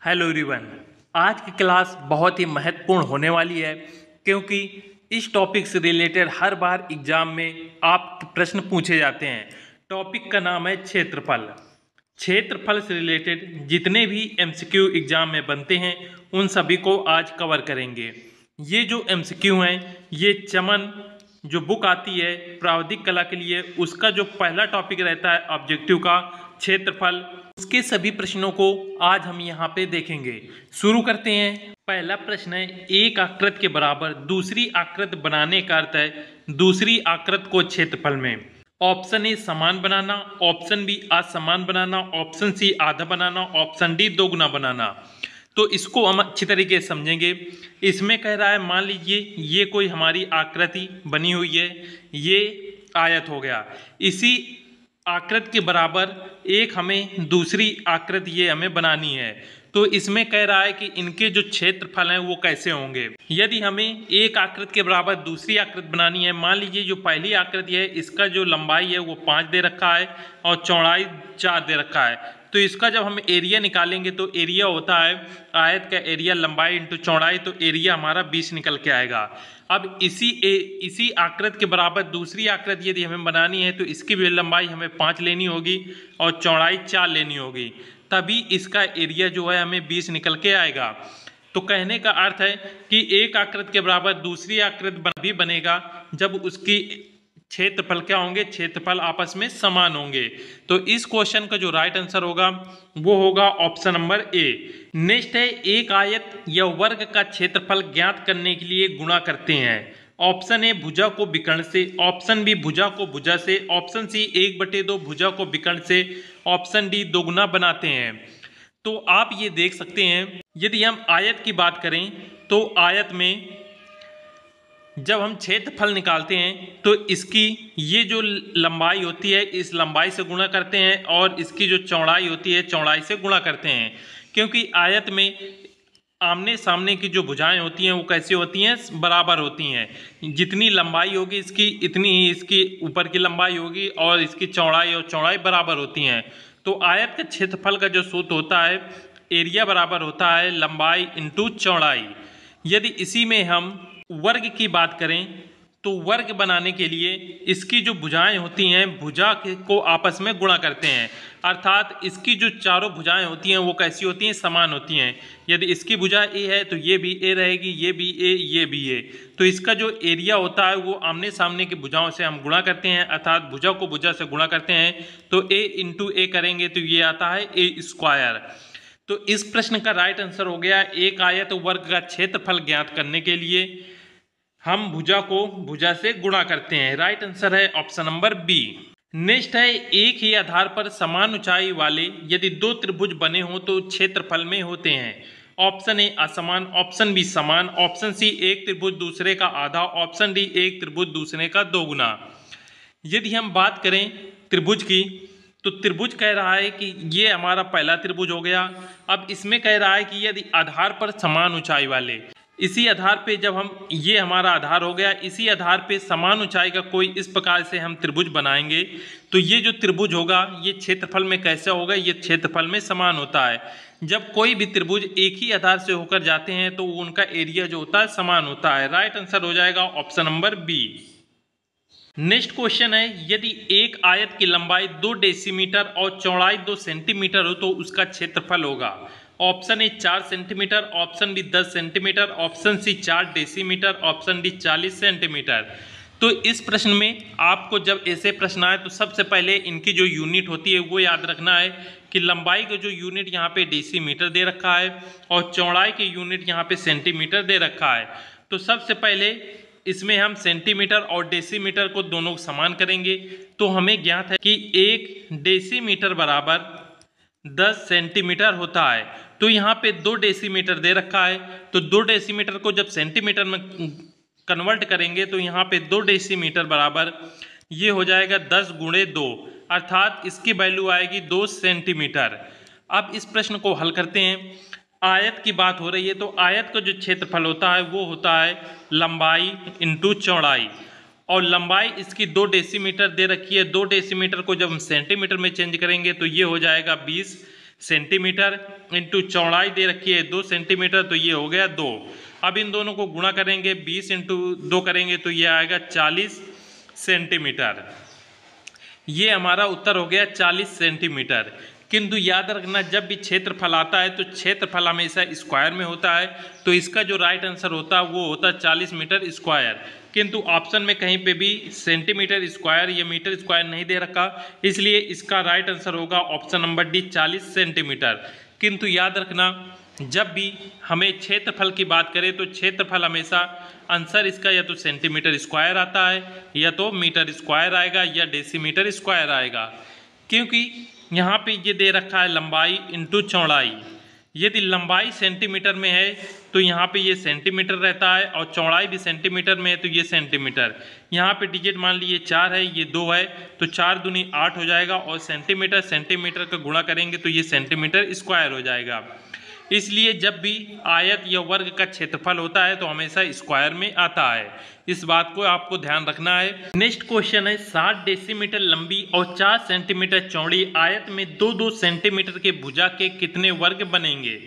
Hello everyone. आज की class बहुत ही महत्वपूर्ण होने वाली है क्योंकि इस टॉपिक से रिलेटेड हर बार एग्जाम में आप प्रश्न पूछे जाते हैं। टॉपिक का नाम है क्षेत्रफल। क्षेत्रफल से रिलेटेड जितने भी एमसीक्यू एग्जाम में बनते हैं उन सभी को आज कवर करेंगे। ये जो एमसीक्यू हैं ये चमन जो बुक आती है प्रावधिक कला के लिए उसका जो पहला टॉपिक रहता है ऑब्जेक्टिव का क्षेत्रफल, उसके सभी प्रश्नों को आज हम यहाँ पे देखेंगे। शुरू करते हैं। पहला प्रश्न है, एक आकृत के बराबर दूसरी आकृत बनाने का अर्थ है दूसरी आकृत को क्षेत्रफल में। ऑप्शन ए समान बनाना, ऑप्शन बी असमान बनाना, ऑप्शन सी आधा बनाना, ऑप्शन डी दोगुना बनाना। तो इसको हम अच्छी तरीके से समझेंगे। इसमें कह रहा है मान लीजिए ये कोई हमारी आकृति बनी हुई है, ये आयत हो गया, इसी आकृति के बराबर एक हमें दूसरी आकृति ये हमें बनानी है। तो इसमें कह रहा है कि इनके जो क्षेत्रफल हैं वो कैसे होंगे। यदि हमें एक आकृति के बराबर दूसरी आकृति बनानी है, मान लीजिए जो पहली आकृति है इसका जो लंबाई है वो 5 दे रखा है और चौड़ाई 4 दे रखा है। तो इसका जब हम एरिया निकालेंगे तो एरिया होता है आयत का एरिया लंबाई इंटू चौड़ाई, तो एरिया हमारा 20 निकल के आएगा। अब इसी आकृति के बराबर दूसरी आकृति यदि हमें बनानी है तो इसकी भी लंबाई हमें 5 लेनी होगी और चौड़ाई 4 लेनी होगी, तभी इसका एरिया जो है हमें 20 निकल के आएगा। तो कहने का अर्थ है कि एक आकृति के बराबर दूसरी आकृति भी बनेगा जब उसकी क्षेत्रफल क्या होंगे, क्षेत्रफल आपस में समान होंगे। तो इस क्वेश्चन का जो राइट आंसर होगा वो होगा ऑप्शन नंबर ए। नेक्स्ट है, एक आयत या वर्ग का क्षेत्रफल ज्ञात करने के लिए गुणा करते हैं। ऑप्शन ए भुजा को विकर्ण से, ऑप्शन बी भुजा को भुजा से, ऑप्शन सी 1/2 भुजा को विकर्ण से, ऑप्शन डी दोगुना बनाते हैं। तो आप ये देख सकते हैं, यदि हम आयत की बात करें तो आयत में जब हम क्षेत्रफल निकालते हैं तो इसकी ये जो लंबाई होती है इस लंबाई से गुणा करते हैं और इसकी जो चौड़ाई होती है चौड़ाई से गुणा करते हैं, क्योंकि आयत में आमने सामने की जो भुजाएं होती हैं वो कैसी होती हैं, बराबर होती हैं। जितनी लंबाई होगी इसकी इतनी ही इसकी ऊपर की लंबाई होगी और इसकी चौड़ाई और चौड़ाई बराबर होती हैं। तो आयत के क्षेत्रफल का जो सूत्र होता है एरिया बराबर होता है लंबाई इंटू चौड़ाई। यदि इसी में हम वर्ग की बात करें तो वर्ग बनाने के लिए इसकी जो भुजाएं होती हैं भुजा को आपस में गुणा करते हैं, अर्थात इसकी जो चारों भुजाएं होती हैं वो कैसी होती हैं, समान होती हैं। यदि इसकी भुजा ए है तो ये भी ए रहेगी, ये भी ए, ये भी ए। तो इसका जो एरिया होता है वो आमने सामने की भुजाओं से हम गुणा करते हैं, अर्थात भुजा को भुजा से गुणा करते हैं। तो ए इंटू ए करेंगे तो ये आता है ए स्क्वायर। तो इस प्रश्न का राइट आंसर हो गया एक आयत वर्ग का क्षेत्रफल ज्ञात करने के लिए हम भुजा को भुजा से गुणा करते हैं। राइट आंसर है ऑप्शन नंबर बी। नेक्स्ट है, एक ही आधार पर समान ऊंचाई वाले यदि दो त्रिभुज बने हों तो क्षेत्रफल में होते हैं। ऑप्शन ए असमान, ऑप्शन बी समान, ऑप्शन सी एक त्रिभुज दूसरे का आधा, ऑप्शन डी एक त्रिभुज दूसरे का दोगुना। यदि हम बात करें त्रिभुज की तो त्रिभुज कह रहा है कि ये हमारा पहला त्रिभुज हो गया। अब इसमें कह रहा है कि यदि आधार पर समान ऊंचाई वाले, इसी आधार पे जब हम ये हमारा आधार हो गया, इसी आधार पे समान ऊंचाई का कोई इस प्रकार से हम त्रिभुज बनाएंगे तो ये जो त्रिभुज होगा ये क्षेत्रफल में कैसा होगा, ये क्षेत्रफल में समान होता है। जब कोई भी त्रिभुज एक ही आधार से होकर जाते हैं तो उनका एरिया जो होता है समान होता है। राइट आंसर हो जाएगा option number B. Next question है, यदि एक आयत की लंबाई 2 डेसीमीटर और चौड़ाई 2 सेंटीमीटर हो तो उसका क्षेत्रफल होगा। Option A 4 centimetre, option B 10 centimetre, option C 4 decimetre, option D 40 centimetre. तो इस प्रश्न में आपको जब ऐसे प्रश्न आए तो सबसे पहले इनकी जो यूनिट होती है वो याद रखना है कि लंबाई का जो यूनिट यहाँ पे डेसीमीटर दे रखा है और चौड़ाई के यूनिट यहाँ पे सेंटीमीटर दे रखा है। तो सबसे पहले इसमें हम सेंटीमीटर और डेसीमीटर को दोनों समान करेंगे तो हमें ज्ञात है कि 1 डेसीमीटर बराबर 10 सेंटीमीटर होता है। तो यहाँ पे 2 डेसीमीटर दे रखा है तो 2 डेसीमीटर को जब सेंटीमीटर में कन्वर्ट करेंगे तो यहाँ पे 2 डेसीमीटर बराबर ये हो जाएगा 10 गुणे 2, अर्थात इसकी वैल्यू आएगी 2 सेंटीमीटर। अब इस प्रश्न को हल करते हैं। आयत की बात हो रही है तो आयत का जो क्षेत्रफल होता है वो होता है लंबाई इंटू चौड़ाई, और लंबाई इसकी 2 डेसीमीटर दे रखी है। 2 डेसीमीटर को जब हम सेंटीमीटर में चेंज करेंगे तो ये हो जाएगा 20 सेंटीमीटर इंटू चौड़ाई दे रखी है 2 सेंटीमीटर, तो ये हो गया 2। अब इन दोनों को गुणा करेंगे, 20 इंटू 2 करेंगे तो ये आएगा 40 सेंटीमीटर। ये हमारा उत्तर हो गया 40 सेंटीमीटर। किंतु याद रखना, जब भी क्षेत्रफल आता है तो क्षेत्रफल हमेशा स्क्वायर में होता है, तो इसका जो राइट आंसर होता है वो होता है 40 मीटर स्क्वायर। किंतु ऑप्शन में कहीं पे भी सेंटीमीटर स्क्वायर या मीटर स्क्वायर नहीं दे रखा, इसलिए इसका राइट आंसर होगा ऑप्शन नंबर डी 40 सेंटीमीटर। किंतु याद रखना, जब भी हमें क्षेत्रफल की बात करें तो क्षेत्रफल हमेशा आंसर इसका या तो सेंटीमीटर स्क्वायर आता है या तो मीटर स्क्वायर आएगा या डेसीमीटर स्क्वायर आएगा, क्योंकि यहाँ पे ये दे रखा है लंबाई इंटू चौड़ाई। यदि लंबाई सेंटीमीटर में है तो यहाँ पे ये सेंटीमीटर रहता है, और चौड़ाई भी सेंटीमीटर में है तो ये सेंटीमीटर। यहाँ पे डिजिट मान लीजिए 4 है, ये 2 है, तो 4 दूनी 8 हो जाएगा, और सेंटीमीटर सेंटीमीटर का गुणा करेंगे तो ये सेंटीमीटर स्क्वायर हो जाएगा। इसलिए जब भी आयत या वर्ग का क्षेत्रफल होता है तो हमेशा स्क्वायर में आता है। इस बात को आपको ध्यान रखना है। नेक्स्ट क्वेश्चन है, 60 डेसीमीटर लंबी और 4 सेंटीमीटर चौड़ी आयत में 2-2 सेंटीमीटर के भुजा के कितने वर्ग बनेंगे?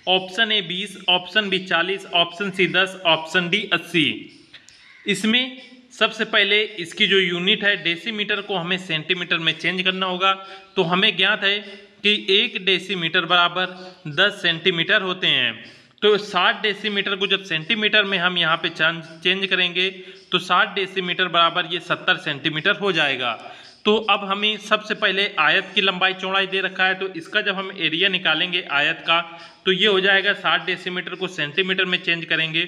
Option A 20, option B 40, option C 10, option D 80। इसमें सबसे पहले इसकी जो यूनिट है डेसीमीटर को हमें सेंटीमीटर में चेंज करना होगा। तो हमें ज्ञात है कि 1 डेसीमीटर बराबर 10 सेंटीमीटर होते हैं। तो 60 डेसीमीटर को जब सेंटीमीटर में हम यहाँ पे चेंज करेंगे तो 60 डेसीमीटर बराबर ये 70 सेंटीमीटर हो जाएगा। तो अब हमें सबसे पहले आयत की लंबाई चौड़ाई दे रखा है, तो इसका जब हम एरिया निकालेंगे आयत का तो ये हो जाएगा 60 डेसीमीटर को सेंटीमीटर में चेंज करेंगे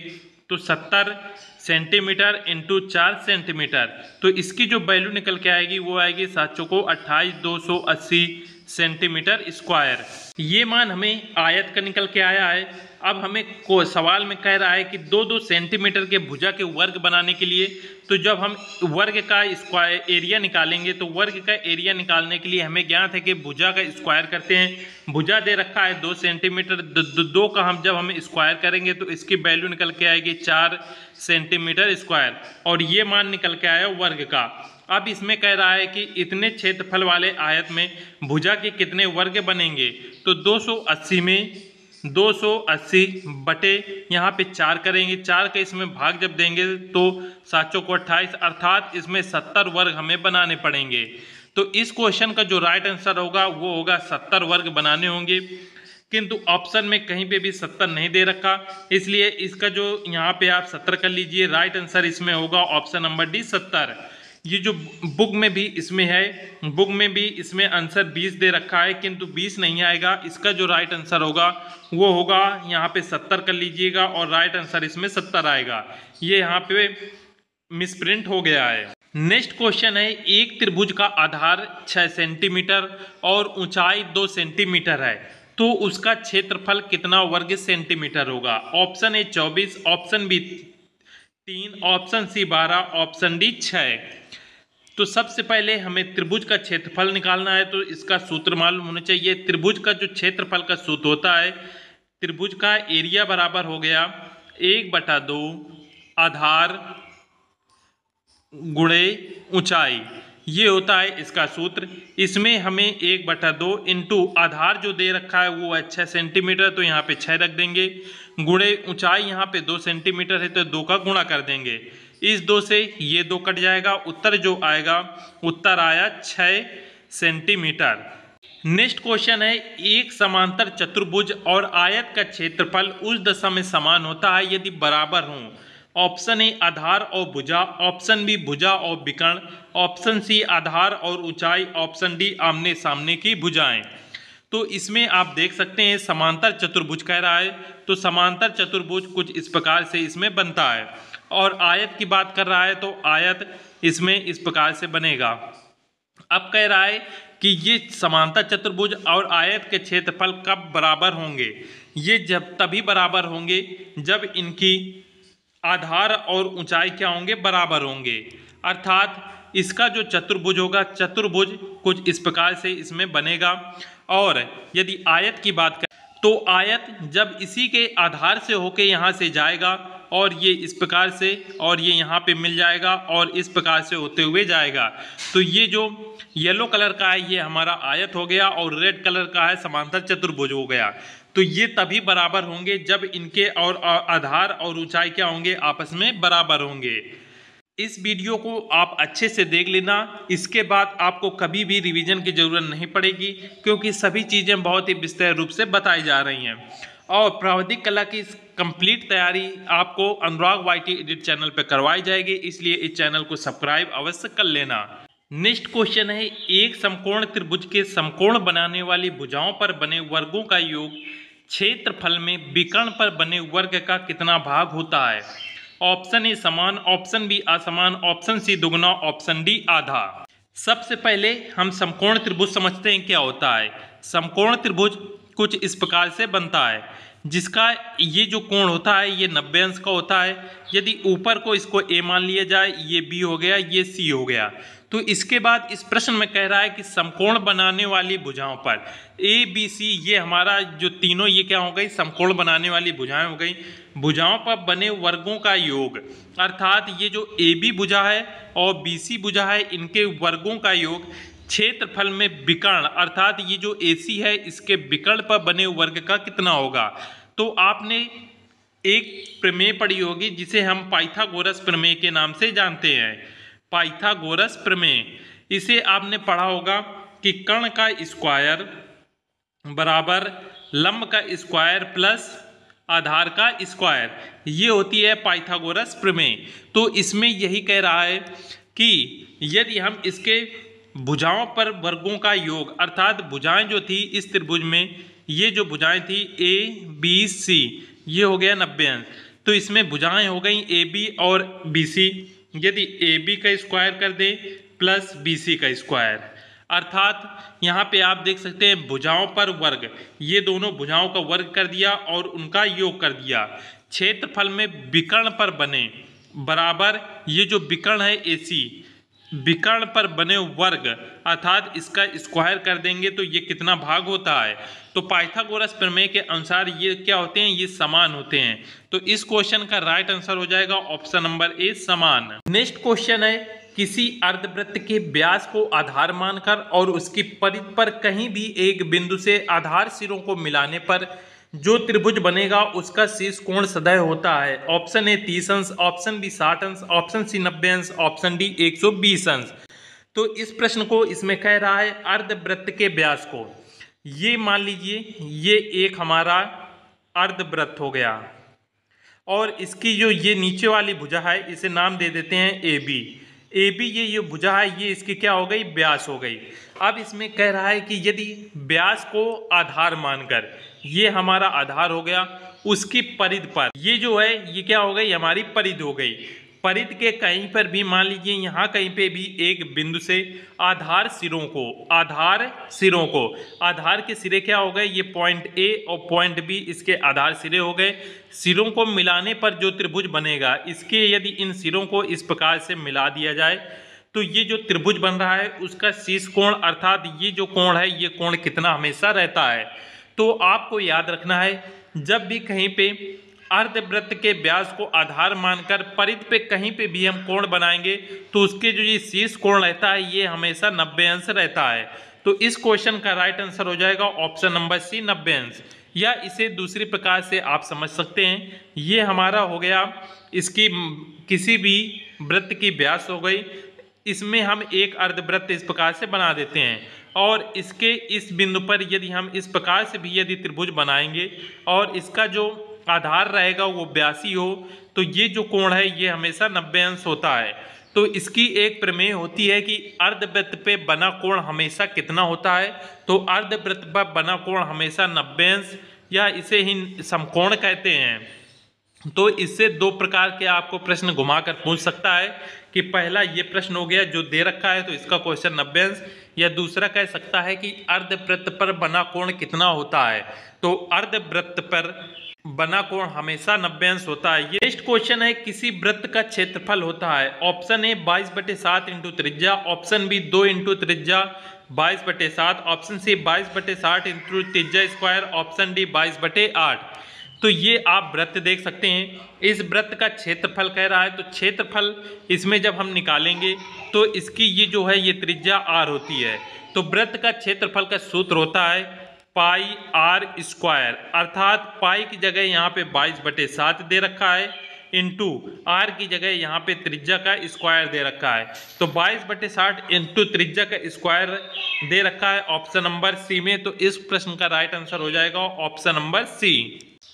तो 70 सेंटीमीटर इंटू 4 सेंटीमीटर। तो इसकी जो वैल्यू निकल के आएगी वो आएगी 7 चौको 28, 280 सेंटीमीटर स्क्वायर। ये मान हमें आयत का निकल के आया है। अब हमें को सवाल में कह रहा है कि 2-2 सेंटीमीटर के भुजा के वर्ग बनाने के लिए, तो जब हम वर्ग का स्क्वायर एरिया निकालेंगे तो वर्ग का एरिया निकालने के लिए हमें ज्ञात है कि भुजा का स्क्वायर करते हैं। भुजा दे रखा है 2 सेंटीमीटर, 2 का हम जब हम स्क्वायर करेंगे तो इसकी वैल्यू निकल के आएगी 4 सेंटीमीटर स्क्वायर, और ये मान निकल के आया वर्ग का। अब इसमें कह रहा है कि इतने क्षेत्रफल वाले आयत में भुजा के कितने वर्ग बनेंगे? तो 280 में 280 बटे यहाँ पे 4 करेंगे, 4 का इसमें भाग जब देंगे तो 7 चौको 28, अर्थात इसमें 70 वर्ग हमें बनाने पड़ेंगे। तो इस क्वेश्चन का जो राइट आंसर होगा वो होगा 70 वर्ग बनाने होंगे। किंतु ऑप्शन में कहीं पे भी 70 नहीं दे रखा, इसलिए इसका जो यहाँ पे आप 70 कर लीजिए। राइट आंसर इसमें होगा ऑप्शन नंबर डी 70। ये जो बुक में भी इसमें है, बुक में भी इसमें आंसर 20 दे रखा है, किंतु 20 नहीं आएगा। इसका जो राइट आंसर होगा वो होगा यहाँ पे 70 कर लीजिएगा, और राइट आंसर इसमें 70 आएगा। ये यहाँ पे मिसप्रिंट हो गया है। नेक्स्ट क्वेश्चन है, एक त्रिभुज का आधार 6 सेंटीमीटर और ऊंचाई 2 सेंटीमीटर है, तो उसका क्षेत्रफल कितना वर्ग सेंटीमीटर होगा? Option A 24, option B 3, option C 12, option D 6। तो सबसे पहले हमें त्रिभुज का क्षेत्रफल निकालना है, तो इसका सूत्र मालूम होना चाहिए। त्रिभुज का जो क्षेत्रफल का सूत्र होता है, त्रिभुज का एरिया बराबर हो गया 1/2 आधार गुणे ऊंचाई, ये होता है इसका सूत्र। इसमें हमें 1/2 इंटू आधार जो दे रखा है वो है 6 सेंटीमीटर, तो यहाँ पे 6 रख देंगे, गुणे ऊंचाई यहाँ पे 2 सेंटीमीटर है तो 2 का गुणा कर देंगे। इस 2 से ये 2 कट जाएगा, उत्तर जो आएगा उत्तर आया 6 सेंटीमीटर। नेक्स्ट क्वेश्चन है, एक समांतर चतुर्भुज और आयत का क्षेत्रफल उस दशा में समान होता है यदि बराबर हों। ऑप्शन ए आधार और भुजा, ऑप्शन बी भुजा और विकर्ण, ऑप्शन सी आधार और ऊंचाई, ऑप्शन डी आमने सामने की भुजाएं। तो इसमें आप देख सकते हैं समांतर चतुर्भुज कह रहा है, तो समांतर चतुर्भुज कुछ इस प्रकार से इसमें बनता है, और आयत की बात कर रहा है तो आयत इसमें इस प्रकार से बनेगा। अब कह रहा है कि ये समांतर चतुर्भुज और आयत के क्षेत्रफल कब बराबर होंगे? ये जब तभी बराबर होंगे जब इनकी आधार और ऊंचाई क्या होंगे? बराबर होंगे। अर्थात इसका जो चतुर्भुज होगा, चतुर्भुज कुछ इस प्रकार से इसमें बनेगा। और यदि आयत की बात करें तो आयत जब इसी के आधार से होके यहाँ से जाएगा और ये इस प्रकार से और ये यहाँ पे मिल जाएगा और इस प्रकार से होते हुए जाएगा। तो ये जो येलो कलर का है ये हमारा आयत हो गया और रेड कलर का है समांतर चतुर्भुज हो गया। तो ये तभी बराबर होंगे जब इनके और आधार और ऊंचाई क्या होंगे, आपस में बराबर होंगे। इस वीडियो को आप अच्छे से देख लेना, इसके बाद आपको कभी भी रिवीजन की जरूरत नहीं पड़ेगी क्योंकि सभी चीज़ें बहुत ही विस्तृत रूप से बताई जा रही हैं। और प्राविधिक कला की कंप्लीट तैयारी आपको अनुराग वाईटी एडिट चैनल पर करवाई जाएगी, इसलिए इस चैनल को सब्सक्राइब अवश्य कर लेना। नेक्स्ट क्वेश्चन है, एक समकोण त्रिभुज के समकोण बनाने वाली भुजाओं पर बने वर्गों का योग क्षेत्रफल में विकर्ण पर बने वर्ग का कितना भाग होता है? ऑप्शन ए समान, ऑप्शन बी असमान, ऑप्शन सी दुगुना, ऑप्शन डी आधा। सबसे पहले हम समकोण त्रिभुज समझते हैं क्या होता है। समकोण त्रिभुज कुछ इस प्रकार से बनता है जिसका ये जो कोण होता है ये 90 अंश का होता है। यदि ऊपर को इसको ए मान लिया जाए, ये बी हो गया, ये सी हो गया। तो इसके बाद इस प्रश्न में कह रहा है कि समकोण बनाने वाली भुजाओं पर ए बी सी, ये हमारा जो तीनों ये क्या हो गई, समकोण बनाने वाली भुजाएं हो गई। भुजाओं पर बने वर्गों का योग, अर्थात ये जो ए बी भुजा है और बी सी भुजा है, इनके वर्गों का योग क्षेत्रफल में विकर्ण, अर्थात ये जो ए सी है इसके विकर्ण पर बने वर्ग का कितना होगा। तो आपने एक प्रमेय पढ़ी होगी जिसे हम पाइथागोरस प्रमेय के नाम से जानते हैं, पाइथागोरस प्रमेय। इसे आपने पढ़ा होगा कि कर्ण का स्क्वायर बराबर लंब का स्क्वायर प्लस आधार का स्क्वायर, ये होती है पाइथागोरस प्रमेय। तो इसमें यही कह रहा है कि यदि हम इसके भुजाओं पर वर्गों का योग, अर्थात भुजाएं जो थी इस त्रिभुज में, ये जो भुजाएं थी ए बी सी, ये हो गया 90 अंश। तो इसमें भुजाएं हो गई ए बी और बी सी। यदि ए बी का स्क्वायर कर दें प्लस बी सी का स्क्वायर, अर्थात यहाँ पे आप देख सकते हैं भुजाओं पर वर्ग, ये दोनों भुजाओं का वर्ग कर दिया और उनका योग कर दिया। क्षेत्रफल में विकर्ण पर बने बराबर ये जो विकर्ण है ए सी, विकर्ण पर बने वर्ग, अर्थात इसका स्क्वायर कर देंगे तो ये कितना भाग होता है। तो पाइथागोरस प्रमेय के अनुसार ये क्या होते हैं, ये समान होते हैं। तो इस क्वेश्चन का राइट आंसर हो जाएगा ऑप्शन नंबर ए समान। नेक्स्ट क्वेश्चन है, किसी अर्धवृत्त के व्यास को आधार मानकर और उसकी परिधि पर कहीं भी एक बिंदु से आधार सिरों को मिलाने पर जो त्रिभुज बनेगा उसका शीर्ष कोण सदैव होता है। ऑप्शन ए 30 अंश, ऑप्शन बी 60 अंश, ऑप्शन सी 90 अंश, ऑप्शन डी 120 अंश। तो इस प्रश्न को इसमें कह रहा है अर्धवृत्त के व्यास को, ये मान लीजिए ये एक हमारा अर्धवृत्त हो गया और इसकी जो ये नीचे वाली भुजा है इसे नाम दे देते हैं ए बी। ए बी ये जो भुजा है ये इसकी क्या हो गई, व्यास हो गई। अब इसमें कह रहा है कि यदि व्यास को आधार मानकर, ये हमारा आधार हो गया, उसकी परिधि पर ये जो है ये क्या हो गई, हमारी परिधि हो गई। परिधि के कहीं पर भी मान लीजिए यहाँ कहीं पे भी एक बिंदु से आधार सिरों को, आधार के सिरे क्या हो गए, ये पॉइंट ए और पॉइंट बी इसके आधार सिरे हो गए। सिरों को मिलाने पर जो त्रिभुज बनेगा, इसके यदि इन सिरों को इस प्रकार से मिला दिया जाए तो ये जो त्रिभुज बन रहा है उसका शीर्ष कोण, अर्थात ये जो कोण है ये कोण कितना हमेशा रहता है। तो आपको याद रखना है जब भी कहीं पे अर्धवृत्त के व्यास को आधार मानकर परिधि पे कहीं पे भी हम कोण बनाएंगे तो उसके जो ये शीर्ष कोण रहता है ये हमेशा 90 अंश रहता है। तो इस क्वेश्चन का राइट आंसर हो जाएगा ऑप्शन नंबर सी 90 अंश। या इसे दूसरी प्रकार से आप समझ सकते हैं, ये हमारा हो गया इसकी किसी भी वृत्त की व्यास हो गई, इसमें हम एक अर्धवृत्त इस प्रकार से बना देते हैं और इसके इस बिंदु पर यदि हम इस प्रकार से भी यदि त्रिभुज बनाएंगे और इसका जो आधार रहेगा वो 82 हो तो ये जो कोण है ये हमेशा 90 अंश होता है। तो इसकी एक प्रमेय होती है कि अर्धवृत्त पे बना कोण हमेशा कितना होता है, तो अर्धवृत्त पर बना कोण हमेशा 90 अंश या इसे ही समकोण कहते हैं। तो इससे दो प्रकार के आपको प्रश्न घुमाकर पूछ सकता है कि पहला ये प्रश्न हो गया जो दे रखा है तो इसका क्वेश्चन 90 अंश, या दूसरा कह सकता है कि अर्धवृत्त पर बना कोण कितना होता है, तो अर्धवृत्त पर बना कोण हमेशा 90 अंश होता है। ये नेक्स्ट क्वेश्चन है, किसी वृत्त का क्षेत्रफल होता है। ऑप्शन ए 22/7 इंटू त्रिज्या, ऑप्शन बी 2 इंटू त्रिज्या 22/7, ऑप्शन सी 22/60 इंटू त्रिज्या स्क्वायर, ऑप्शन डी 22/8। तो ये आप वृत्त देख सकते हैं। इस वृत्त का क्षेत्रफल कह रहा है, तो क्षेत्रफल इसमें जब हम निकालेंगे तो इसकी ये जो है ये त्रिज्या r होती है। तो वृत्त का क्षेत्रफल का सूत्र होता है पाई r स्क्वायर, अर्थात पाई की जगह यहाँ पे 22/7 दे रखा है, इंटू आर की जगह यहाँ पे त्रिज्या का स्क्वायर दे रखा है। तो 22/60 इंटू त्रिज्या का स्क्वायर दे रखा है ऑप्शन नंबर सी में। तो इस प्रश्न का राइट आंसर हो जाएगा option number C.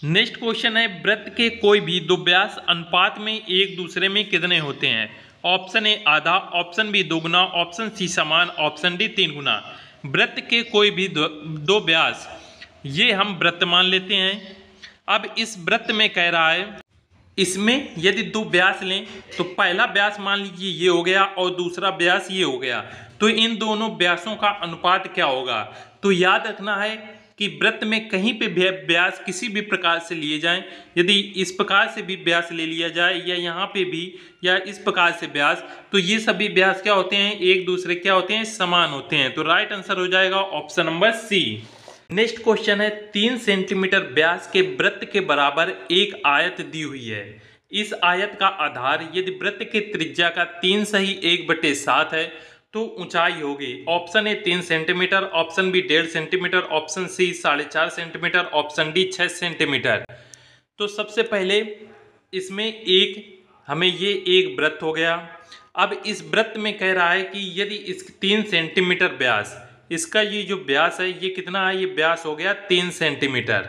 Next question है, वृत्त के कोई भी दो व्यास अनुपात में एक दूसरे में कितने होते हैं? ऑप्शन ए आधा, ऑप्शन बी दोगुना, ऑप्शन सी समान, ऑप्शन डी 3 गुना। वृत्त के कोई भी दो व्यास, ये हम वृत्त मान लेते हैं। अब इस वृत्त में कह रहा है, इसमें यदि दो व्यास लें तो पहला व्यास मान लीजिए ये हो गया और दूसरा व्यास ये हो गया, तो इन दोनों व्यासों का अनुपात क्या होगा? तो याद रखना है कि वृत्त में कहीं पे भी व्यास किसी भी प्रकार से लिए जाएं, यदि इस प्रकार से भी व्यास ले लिया जाए या यहाँ पे भी या इस प्रकार से व्यास, तो ये सभी व्यास क्या होते हैं? एक दूसरे क्या होते हैं? समान होते हैं। तो राइट आंसर हो जाएगा option number C. Next question है, 3 सेंटीमीटर व्यास के वृत्त के बराबर एक आयत दी हुई है। इस आयत का आधार यदि वृत्त के त्रिज्या का 3 सही 1/7 है तो ऊंचाई होगी। Option A 3 centimetre, option B 1.5 centimetre, option C 4.5 centimetre, option D 6 centimetre. तो सबसे पहले इसमें हमें ये एक वृत्त हो गया। अब इस वृत्त में कह रहा है कि यदि इस 3 सेंटीमीटर व्यास, इसका ये जो व्यास है ये कितना है? ये व्यास हो गया 3 सेंटीमीटर।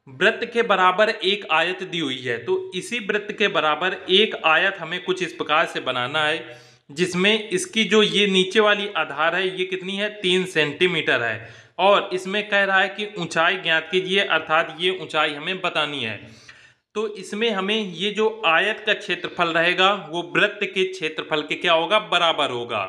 वृत्त के बराबर एक आयत दी हुई है, तो इसी वृत्त के बराबर एक आयत हमें कुछ इस प्रकार से बनाना है, जिसमें इसकी जो ये नीचे वाली आधार है ये कितनी है? 3 सेंटीमीटर है। और इसमें कह रहा है कि ऊंचाई ज्ञात कीजिए, अर्थात ये ऊंचाई हमें बतानी है। तो इसमें हमें ये जो आयत का क्षेत्रफल रहेगा वो वृत्त के क्षेत्रफल के क्या होगा? बराबर होगा।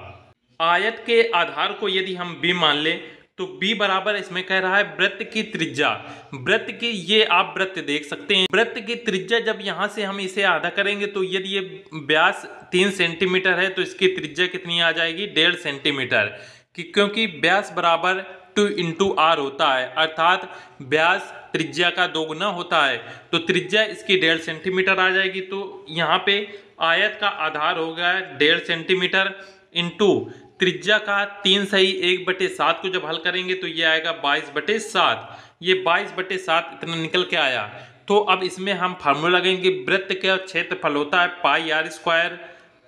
आयत के आधार को यदि हम b मान लें तो b बराबर इसमें कह रहा है वृत्त की त्रिज्या। वृत्त की ये आप वृत्त देख सकते हैं, वृत्त की त्रिज्या जब यहाँ से हम इसे आधा करेंगे तो यदि ये व्यास 3 सेंटीमीटर है तो इसकी त्रिज्या कितनी आ जाएगी? 1.5 सेंटीमीटर, क्योंकि व्यास बराबर 2 इंटू आर होता है, अर्थात व्यास त्रिज्या का दोगुना होता है। तो त्रिज्या इसकी 1.5 सेंटीमीटर आ जाएगी। तो यहाँ पे आयत का आधार हो गया 1.5 सेंटीमीटर इंटू त्रिज्या का 3 सही 1/7 को जब हल करेंगे तो ये आएगा 22/7। ये 22/7 इतना निकल के आया। तो अब इसमें हम फार्मूला लगाएंगे, वृत्त का क्षेत्रफल होता है pi R square,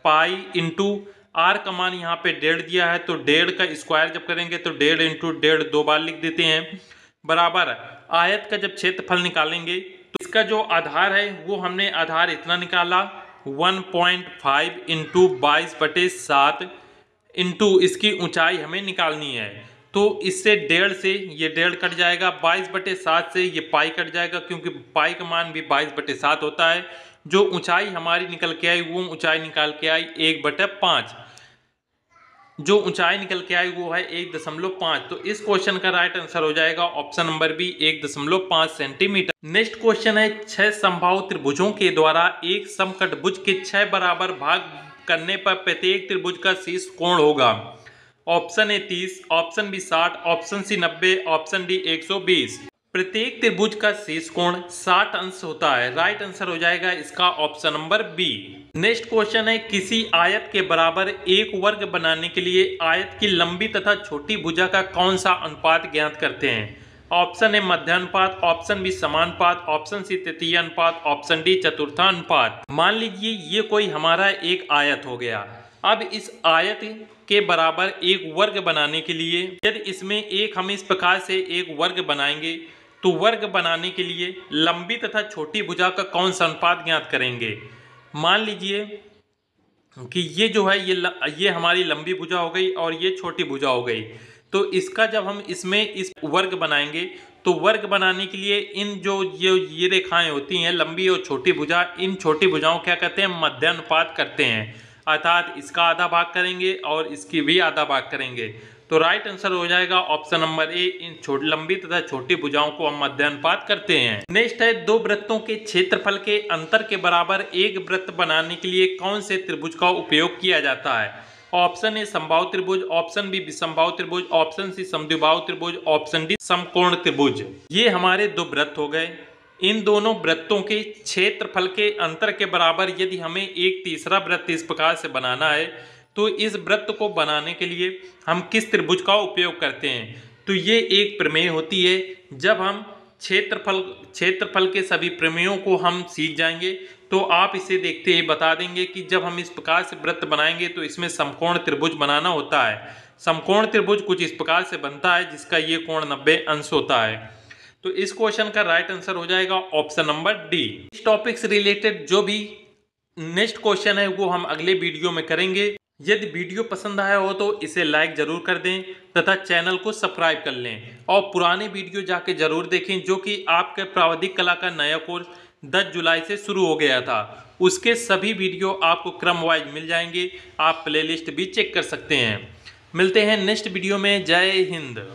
pi into R का मान यहाँ पे 1.5 दिया है, तो 1.5 का स्क्वायर जब करेंगे तो 1.5 इंटू 1.5 दो बार लिख देते हैं, बराबर आयत का जब क्षेत्रफल निकालेंगे तो इसका जो आधार है वो हमने आधार इतना निकाला 1.5 इंटू 22/7 इंटू इसकी ऊंचाई हमें निकालनी है। तो इससे 1.5 से ये 1.5 कट जाएगा, 22/7 से ये पाई कट जाएगा, क्योंकि पाई का मान भी 22/7 होता है। जो ऊंचाई हमारी निकल के आई वो ऊंचाई निकाल के आई 1/5। जो ऊंचाई निकल के आई वो है 1.5। तो इस क्वेश्चन का राइट आंसर हो जाएगा option number B 1.5 centimetre. Next question है, 6 समबाहु त्रिभुजों के द्वारा एक समकटभुज के 6 बराबर भाग करने पर प्रत्येक त्रिभुज का शीर्ष कोण होगा। Option A 30, option B 60, option C 90, option D 120। प्रत्येक त्रिभुज का शीर्ष कोण 60 अंश होता है। राइट आंसर हो जाएगा इसका option number B. Next question है, किसी आयत के बराबर एक वर्ग बनाने के लिए आयत की लंबी तथा छोटी भुजा का कौन सा अनुपात ज्ञात करते हैं? ऑप्शन ए मध्यानुपात, ऑप्शन बी समानुपात, ऑप्शन सी तृतीय अनुपात, ऑप्शन डी चतुर्थानुपात। मान लीजिए ये कोई हमारा एक आयत हो गया। अब इस आयत के बराबर एक वर्ग बनाने के लिए यदि इसमें हम इस प्रकार से एक वर्ग बनाएंगे तो वर्ग बनाने के लिए लंबी तथा छोटी भुजा का कौन सा अनुपात ज्ञात करेंगे? मान लीजिए कि ये जो है ये हमारी लंबी भुजा हो गई और ये छोटी भुजा हो गई। तो इसका जब हम इसमें इस वर्ग बनाएंगे तो वर्ग बनाने के लिए इन जो ये रेखाएं होती हैं लंबी और छोटी भुजा, इन छोटी भुजाओं क्या कहते हैं? मध्यानुपात करते हैं, अर्थात इसका आधा भाग करेंगे और इसकी भी आधा भाग करेंगे। तो राइट आंसर हो जाएगा ऑप्शन नंबर ए, इन लंबी तथा छोटी भुजाओं को हम मध्यानुपात करते हैं। नेक्स्ट है, दो वृत्तों के क्षेत्रफल के अंतर के बराबर एक वृत्त बनाने के लिए कौन से त्रिभुज का उपयोग किया जाता है? ऑप्शन ए समबाहु त्रिभुज, ऑप्शन बी विषमबाहु त्रिभुज, ऑप्शन सी समद्विबाहु त्रिभुज, ऑप्शन डी समकोण त्रिभुज। ये हमारे दो वृत्त हो गए। इन दोनों वृत्तों के क्षेत्रफल के अंतर के बराबर यदि हमें एक तीसरा वृत्त इस प्रकार से बनाना है तो इस वृत्त को बनाने के लिए हम किस त्रिभुज का उपयोग करते हैं। तो ये एक प्रमेय होती है। जब हम क्षेत्रफल के सभी प्रमेयों को हम सीख जाएंगे तो आप इसे देखते ही बता देंगे कि जब हम इस प्रकार से वृत्त बनाएंगे तो इसमें समकोण त्रिभुज बनाना होता है। समकोण त्रिभुज कुछ इस प्रकार से बनता है जिसका ये कोण 90 अंश होता है। तो इस क्वेश्चन का राइट आंसर हो जाएगा ऑप्शन नंबर डी। इस टॉपिक से रिलेटेड जो भी नेक्स्ट क्वेश्चन है वो हम अगले वीडियो में करेंगे। यदि वीडियो पसंद आया हो तो इसे लाइक जरूर कर दें तथा चैनल को सब्सक्राइब कर लें और पुराने वीडियो जाके जरूर देखें जो कि आपके प्रावधिक कला का नया कोर्स 10 जुलाई से शुरू हो गया था। उसके सभी वीडियो आपको क्रम वाइज मिल जाएंगे। आप प्लेलिस्ट भी चेक कर सकते हैं। मिलते हैं नेक्स्ट वीडियो में। जय हिंद।